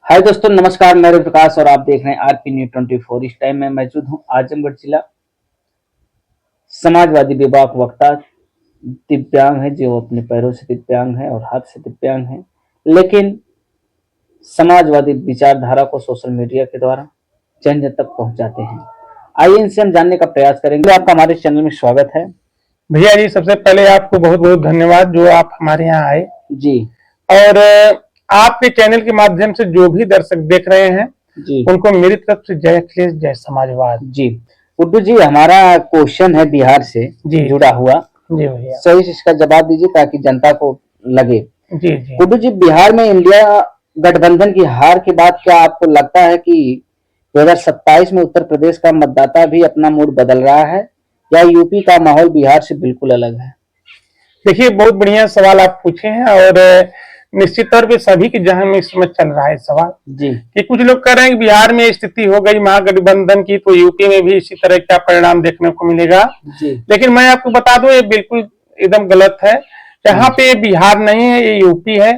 हाय दोस्तों, नमस्कार। मैं प्रकाश और आप देख रहे हैं आरपी न्यूज 24। इस टाइम में मौजूद हूं आजमगढ़ जिला। समाजवादी विभाग वक्ता दिव्यांग है, जो अपने पैरों से दिव्यांग है और हाथ से दिव्यांग है, लेकिन समाजवादी विचारधारा को सोशल मीडिया के द्वारा जन जन तक पहुंचाते हैं। आइए इनसे हम जानने का प्रयास करेंगे। आपका हमारे चैनल में स्वागत है। भैया जी, सबसे पहले आपको बहुत बहुत धन्यवाद जो आप हमारे यहाँ आए जी। और आपके चैनल के माध्यम से जो भी दर्शक देख रहे हैं जी, उनको मेरी तरफ से जय अखिलेश, जय समाजवाद। जी। गुड्डू जी, हमारा क्वेश्चन है बिहार से जी जुड़ा हुआ। जी भैया, सही से इसका जवाब दीजिए ताकि जनता को लगे। जी जी। गुड्डू जी, बिहार में इंडिया गठबंधन की हार के बाद क्या आपको लगता है कि 2027 में उत्तर प्रदेश का मतदाता भी अपना मूड बदल रहा है, या यूपी का माहौल बिहार से बिल्कुल अलग है? देखिए, बहुत बढ़िया सवाल आप पूछे हैं और निश्चित तौर पे सभी के जहन में इस समय चल रहा है सवाल जी कि कुछ लोग कह रहे हैं कि बिहार में स्थिति हो गई महागठबंधन की, तो यूपी में भी इसी तरह का परिणाम देखने को मिलेगा। जी लेकिन मैं आपको बता दूं, ये बिल्कुल एकदम गलत है। यहाँ पे बिहार नहीं है, ये यूपी है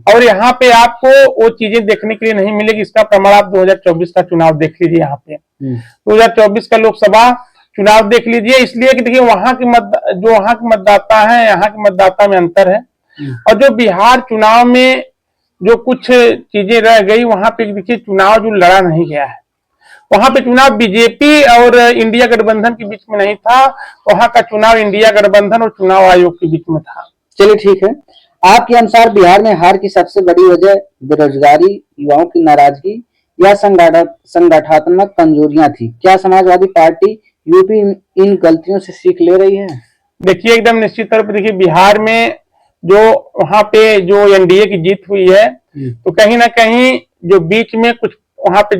और यहाँ पे आपको वो चीजें देखने के लिए नहीं मिलेगी। इसका प्रमाण आप 2024 का चुनाव देख लीजिए। यहाँ पे 2024 का लोकसभा चुनाव देख लीजिए, इसलिए कि देखिए वहां के जो वहां के मतदाता है, यहाँ के मतदाता में अंतर है। और जो बिहार चुनाव में जो कुछ चीजें रह गई, वहां पे देखिए चुनाव जो लड़ा नहीं गया है, वहां पे चुनाव बीजेपी और इंडिया गठबंधन के बीच में नहीं था, वहां का चुनाव इंडिया गठबंधन और चुनाव आयोग के बीच में था। चलिए ठीक है। आपके अनुसार बिहार में हार की सबसे बड़ी वजह बेरोजगारी, युवाओं की नाराजगी या संगठनात्मक कमजोरियां थी? क्या समाजवादी पार्टी यूपी इन गलतियों से सीख ले रही है? देखिए, एकदम निश्चित तौर पर देखिए बिहार में जो वहां पे जो एनडीए की जीत हुई है, तो कहीं ना कहीं जो बीच में कुछ वहां पे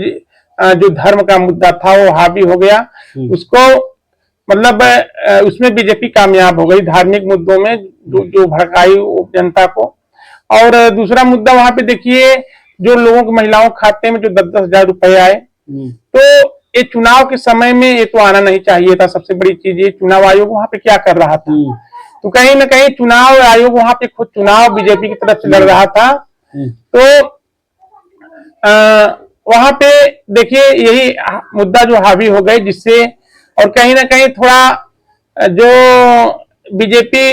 जो धर्म का मुद्दा था वो हावी हो गया। उसको मतलब उसमें बीजेपी कामयाब हो गई, धार्मिक मुद्दों में जो भड़काई जनता को। और दूसरा मुद्दा वहां पे देखिए, जो लोगों की महिलाओं के खाते में जो 10-10 हजार रुपए आए, तो ये चुनाव के समय में ये तो आना नहीं चाहिए था। सबसे बड़ी चीज ये, चुनाव आयोग वहां पे क्या कर रहा था? तो कहीं ना कहीं चुनाव आयोग वहां पे खुद चुनाव बीजेपी की तरफ से लड़ रहा था। तो वहां पे देखिए यही मुद्दा जो हावी हो गए, जिससे और कहीं ना कहीं थोड़ा जो बीजेपी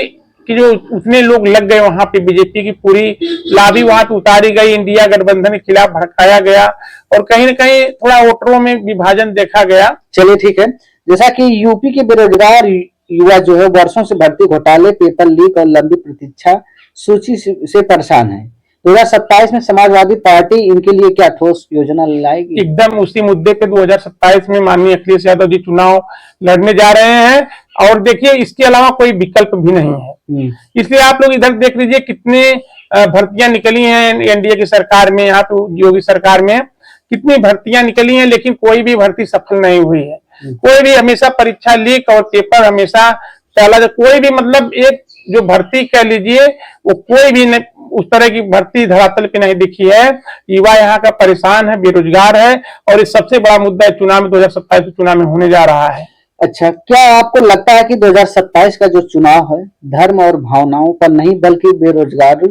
की जो उतने लोग लग गए वहां पे, बीजेपी की पूरी लाभी वहां पे उतारी गई, इंडिया गठबंधन के खिलाफ भड़काया गया और कहीं ना कहीं थोड़ा वोटरों में विभाजन देखा गया। चलिए ठीक है। जैसा कि यूपी के बेरोजगार युवा जो है वर्षों से भर्ती घोटाले, पेपर लीक और लंबी प्रतीक्षा सूची से परेशान है, 2027 में समाजवादी पार्टी इनके लिए क्या ठोस योजना लाएगी? एकदम उसी मुद्दे पे 2027 में माननीय अखिलेश यादव जी चुनाव लड़ने जा रहे हैं और देखिए इसके अलावा कोई विकल्प भी नहीं है। इसलिए आप लोग इधर देख लीजिए कितने भर्तियां निकली हैं एनडीए की सरकार में, यहाँ पे योगी सरकार में कितनी भर्तियां निकली हैं, लेकिन कोई भी भर्ती सफल नहीं हुई है। कोई भी हमेशा परीक्षा लीक और पेपर हमेशा चला, कोई भी मतलब एक जो भर्ती कह लीजिए वो कोई भी उस तरह की भर्ती धरातल पे नहीं दिखी है। युवा यहाँ का परेशान है, बेरोजगार है और इस सबसे बड़ा मुद्दा चुनाव में 2027 चुनाव में होने जा रहा है। अच्छा, क्या आपको लगता है कि 2027 का जो चुनाव है धर्म और भावनाओं पर नहीं बल्कि बेरोजगार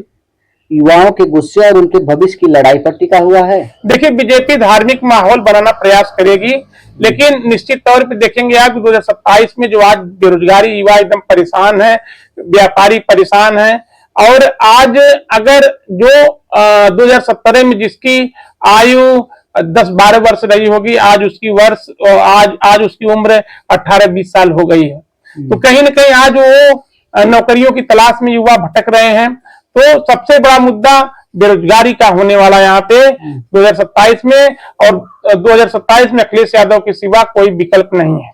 युवाओं के गुस्से और उनके भविष्य की लड़ाई पर टिका हुआ है? देखिए, बीजेपी धार्मिक माहौल बनाना प्रयास करेगी, लेकिन निश्चित तौर पे देखेंगे आप 2027 में जो आज बेरोजगारी युवा एकदम परेशान है, व्यापारी परेशान है और आज अगर जो 2017 में जिसकी आयु 10-12 वर्ष रही होगी, आज उसकी उम्र 18-20 साल हो गई है। तो कहीं ना कहीं आज वो नौकरियों की तलाश में युवा भटक रहे हैं। तो सबसे बड़ा मुद्दा बेरोजगारी का होने वाला यहाँ पे 2027 में, और 2027 में अखिलेश यादव के सिवा कोई विकल्प नहीं है।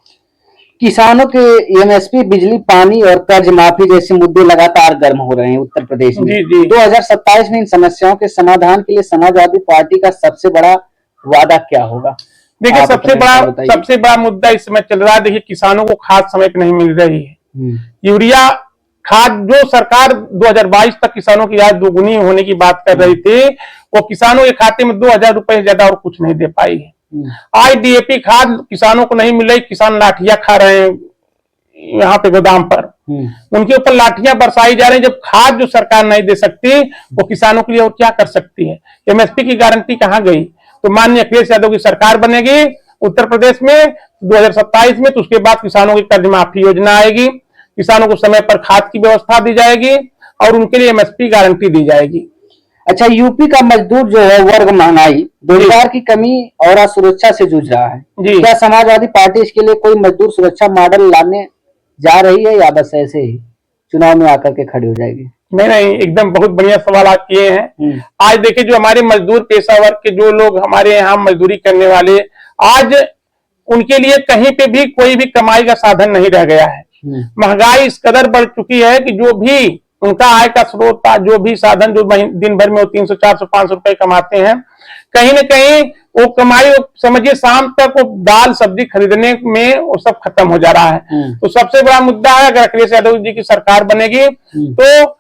किसानों के एमएसपी, बिजली, पानी और कर्ज माफी जैसे मुद्दे लगातार गर्म हो रहे हैं उत्तर प्रदेश में। 2027 में इन समस्याओं के समाधान के लिए समाजवादी पार्टी का सबसे बड़ा वादा क्या होगा? देखिए, सबसे बड़ा मुद्दा इस समय चल रहा है। देखिए, किसानों को खाद समय पर नहीं मिल रही है। यूरिया खाद जो सरकार 2022 तक किसानों की आय दोगुनी होने की बात कर रही थी, वो किसानों के खाते में 2000 रुपए से ज्यादा और कुछ नहीं दे पाई है। आज डीएपी खाद किसानों को नहीं मिल रही, किसान लाठियां खा रहे हैं यहाँ पे गोदाम पर। उनके ऊपर लाठियां बरसाई जा रही। जब खाद जो सरकार नहीं दे सकती वो किसानों के लिए और क्या कर सकती है? एमएसपी की गारंटी कहां गई? तो माननीय अखिलेश यादव की सरकार बनेगी उत्तर प्रदेश में 2027 में, तो उसके बाद किसानों की कर्ज माफी योजना आएगी, किसानों को समय पर खाद की व्यवस्था दी जाएगी और उनके लिए एमएसपी गारंटी दी जाएगी। अच्छा, यूपी का मजदूर जो है वर्ग महंगाई, रोजगार की कमी और असुरक्षा से जूझ रहा है। जी। क्या समाजवादी पार्टी इसके लिए कोई मजदूर सुरक्षा मॉडल लाने जा रही है या बस ऐसे ही चुनाव में आकर के खड़ी हो जाएगी? नहीं, एकदम बहुत बढ़िया सवाल आप किए हैं। आज देखिए, जो हमारे मजदूर पेशा वर्ग के जो लोग हमारे यहाँ मजदूरी करने वाले, आज उनके लिए कहीं पे भी कोई भी कमाई का साधन नहीं रह गया है। महंगाई इस कदर बढ़ चुकी है कि जो भी उनका आय का स्रोत था, जो भी साधन जो दिन भर में वो 300, 400, 500 रुपए कमाते हैं, कहीं ना कहीं वो कमाई समझिए शाम तक वो दाल सब्जी खरीदने में वो सब खत्म हो जा रहा है। तो सबसे बड़ा मुद्दा है, अगर अखिलेश यादव जी की सरकार बनेगी तो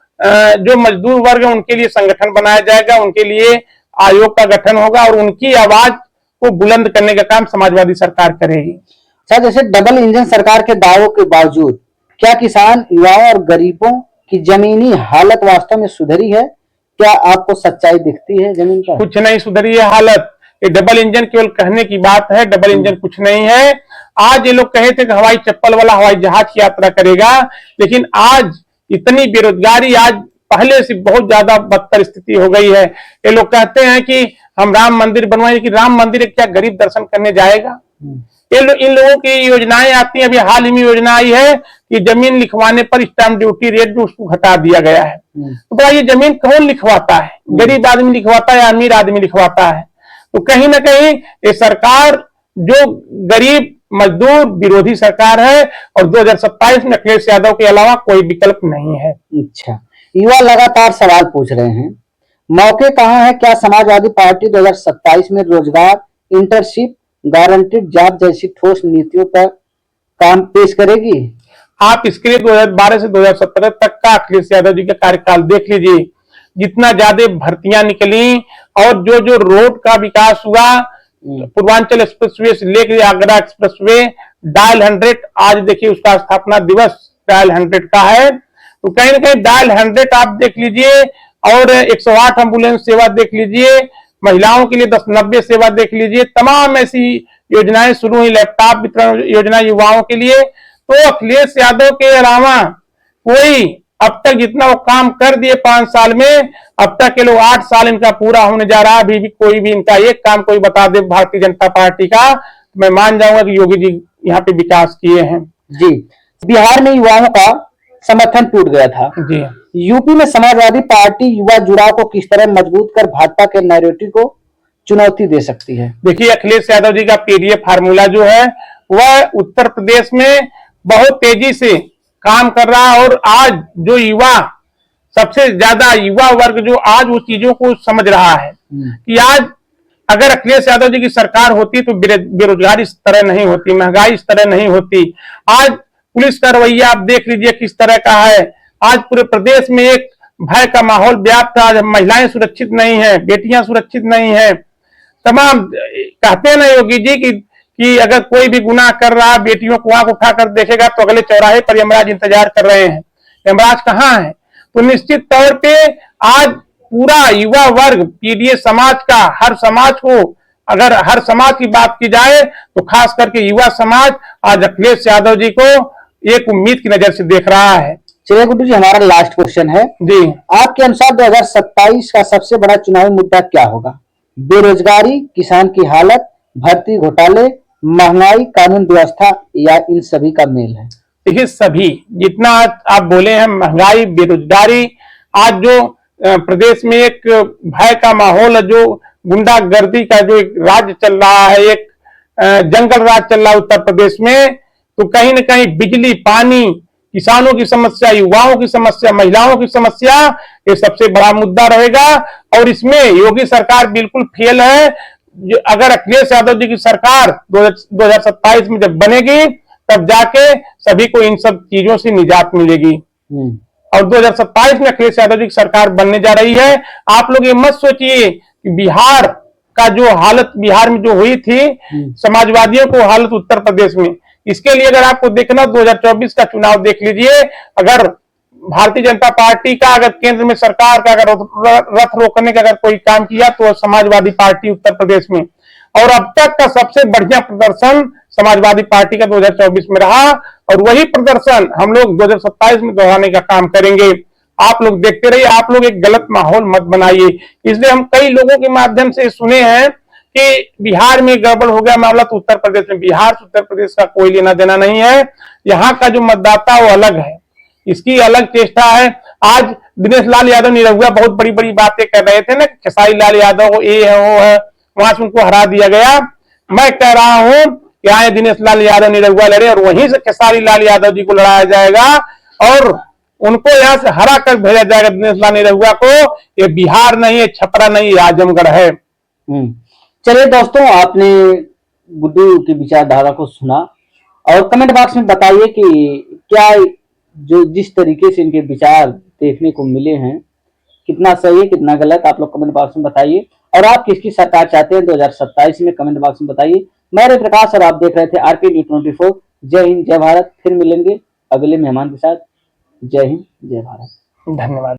जो मजदूर वर्ग है उनके लिए संगठन बनाया जाएगा, उनके लिए आयोग का गठन होगा और उनकी आवाज को बुलंद करने का काम समाजवादी सरकार करेगी। अच्छा, जैसे डबल इंजन सरकार के दावों के बावजूद क्या किसान, युवाओं और गरीबों की जमीनी हालत वास्तव में सुधरी है? क्या आपको सच्चाई दिखती है जमीन पर? कुछ नहीं सुधरी है हालत। ये डबल इंजन केवल कहने की बात है, डबल इंजन कुछ नहीं है। आज ये लोग कहे थे कि हवाई चप्पल वाला हवाई जहाज की यात्रा करेगा, लेकिन आज इतनी बेरोजगारी, आज पहले से बहुत ज्यादा बदतर स्थिति हो गई है। ये लोग कहते हैं कि हम राम मंदिर बनवाएंगे, कि राम मंदिर क्या गरीब दर्शन करने जाएगा? इन लोगों की योजनाएं आती हैं। अभी हाल ही में योजना आई है कि जमीन लिखवाने पर स्टाम्प ड्यूटी रेट जो उसको घटा दिया गया है। तो बड़ा ये जमीन कौन लिखवाता है? गरीब आदमी लिखवाता है या अमीर आदमी लिखवाता है? तो कहीं ना कहीं ये सरकार जो गरीब मजदूर विरोधी सरकार है और 2027 में अखिलेश यादव के अलावा कोई विकल्प नहीं है। अच्छा, युवा लगातार सवाल पूछ रहे हैं, मौके कहाँ है? क्या समाजवादी पार्टी 2027 में रोजगार, इंटर्नशिप, गारंटीड जॉब जैसी ठोस नीतियों पर काम पेश करेगी? आप इसके लिए 2012 से 2017 तक का अखिलेश यादव जी का कार्यकाल देख लीजिए, जितना ज्यादा भर्तियां निकली और जो जो रोड का विकास हुआ, पूर्वांचल एक्सप्रेसवे से लेकर आगरा एक्सप्रेसवे, डायल 100, आज देखिए उसका स्थापना दिवस डायल 100 का है। तो कहीं ना कहीं डायल 100 आप देख लीजिए और 108 एम्बुलेंस सेवा देख लीजिए, महिलाओं के लिए 1090 सेवा देख लीजिए, तमाम ऐसी योजनाएं शुरू हुई, लैपटॉप वितरण योजना युवाओं के लिए। तो अखिलेश यादव के अलावा कोई अब तक जितना वो काम कर दिए 5 साल में, अब तक के लोग 8 साल इनका पूरा होने जा रहा है, अभी भी कोई भी इनका एक काम कोई बता दे भारतीय जनता पार्टी का, तो मैं मान जाऊंगा कि योगी जी यहाँ पे विकास किए हैं। जी, बिहार में युवाओं का समर्थन टूट गया था। जी, यूपी में समाजवादी पार्टी युवा जुड़ाव को किस तरह मजबूत कर भाजपा के नैरेटिव को चुनौती दे सकती है? देखिए, अखिलेश यादव जी का पीडीएफ फार्मूला जो है वह उत्तर प्रदेश में बहुत तेजी से काम कर रहा है और आज जो युवा, सबसे ज्यादा युवा वर्ग जो आज वो चीजों को समझ रहा है कि आज अगर अखिलेश यादव जी की सरकार होती तो बेरोजगारी इस तरह नहीं होती, महंगाई इस तरह नहीं होती। आज पुलिस का रवैया आप देख लीजिए किस तरह का है। आज पूरे प्रदेश में एक भय का माहौल व्याप्त है। महिलाएं सुरक्षित नहीं है, बेटियां सुरक्षित नहीं है। तमाम कहते हैं ना योगी जी कि अगर कोई भी गुनाह कर रहा है, बेटियों को आंख उठाकर देखेगा तो अगले चौराहे पर यमराज इंतजार कर रहे हैं। यमराज कहाँ है? तो निश्चित तौर पे आज पूरा युवा वर्ग, पीडीए समाज का, हर समाज को, अगर हर समाज की बात की जाए तो खास करके युवा समाज आज अखिलेश यादव जी को एक उम्मीद की नजर से देख रहा है। चलिए गुड्डू जी, हमारा लास्ट क्वेश्चन है जी, आपके अनुसार 2027 का सबसे बड़ा चुनावी मुद्दा क्या होगा? बेरोजगारी, किसान की हालत, भर्ती घोटाले, महंगाई, कानून व्यवस्था या इन सभी का मेल है? देखिए, सभी जितना आप बोले हैं, महंगाई, बेरोजगारी, आज जो प्रदेश में एक भय का माहौल है, जो गुंडागर्दी का जो एक राज चल रहा है, एक जंगल राज चल रहा है उत्तर प्रदेश में, तो कहीं ना कहीं बिजली, पानी, किसानों की समस्या, युवाओं की समस्या, महिलाओं की समस्या, ये सबसे बड़ा मुद्दा रहेगा। और इसमें योगी सरकार बिल्कुल फेल है। अगर अखिलेश यादव जी की सरकार 2027 में जब बनेगी तब जाके सभी को इन सब चीजों से निजात मिलेगी। और 2027 में अखिलेश यादव जी की सरकार बनने जा रही है। आप लोग ये मत सोचिए कि बिहार का जो हालत बिहार में जो हुई थी समाजवादियों को हालत उत्तर प्रदेश में, इसके लिए अगर आपको देखना 2024 का चुनाव देख लीजिए, अगर भारतीय जनता पार्टी का अगर केंद्र में सरकार का अगर रथ रोकने का अगर कोई काम किया तो समाजवादी पार्टी उत्तर प्रदेश में, और अब तक का सबसे बढ़िया प्रदर्शन समाजवादी पार्टी का 2024 में रहा, और वही प्रदर्शन हम लोग 2027 में दोहराने का काम करेंगे। आप लोग देखते रहिए, आप लोग एक गलत माहौल मत बनाइए। इसलिए हम कई लोगों के माध्यम से सुने हैं कि बिहार में गड़बड़ हो गया मामला, तो उत्तर प्रदेश में, बिहार से उत्तर प्रदेश का कोई लेना देना नहीं है। यहाँ का जो मतदाता वो अलग है, इसकी अलग चेष्टा है। आज दिनेश लाल यादव निरहुआ बहुत बड़ी बड़ी बातें कर रहे थे ना, खेसारी लाल यादव ये है वो है, वहां से उनको हरा दिया गया। मैं कह रहा हूं कि आए दिनेश लाल यादव निरहुआ लड़े और वहीं से खेसारी लाल यादव जी को लड़ाया जाएगा और उनको यहां से हरा कर भेजा जाएगा दिनेश लाल निरहुआ को। ये बिहार नहीं है, छपरा नहीं, ये आजमगढ़ है। चलिए दोस्तों, आपने गुड्डू की विचारधारा को सुना और कमेंट बॉक्स में बताइए कि क्या जो जिस तरीके से इनके विचार देखने को मिले हैं कितना सही है कितना गलत, आप लोग कमेंट बॉक्स में बताइए। और आप किसकी सरकार चाहते हैं 2027 में, कमेंट बॉक्स में बताइए। मैं रवि प्रकाश और आप देख रहे थे आरके न्यूज़ 24। जय हिंद, जय भारत। फिर मिलेंगे अगले मेहमान के साथ। जय हिंद, जय भारत। धन्यवाद।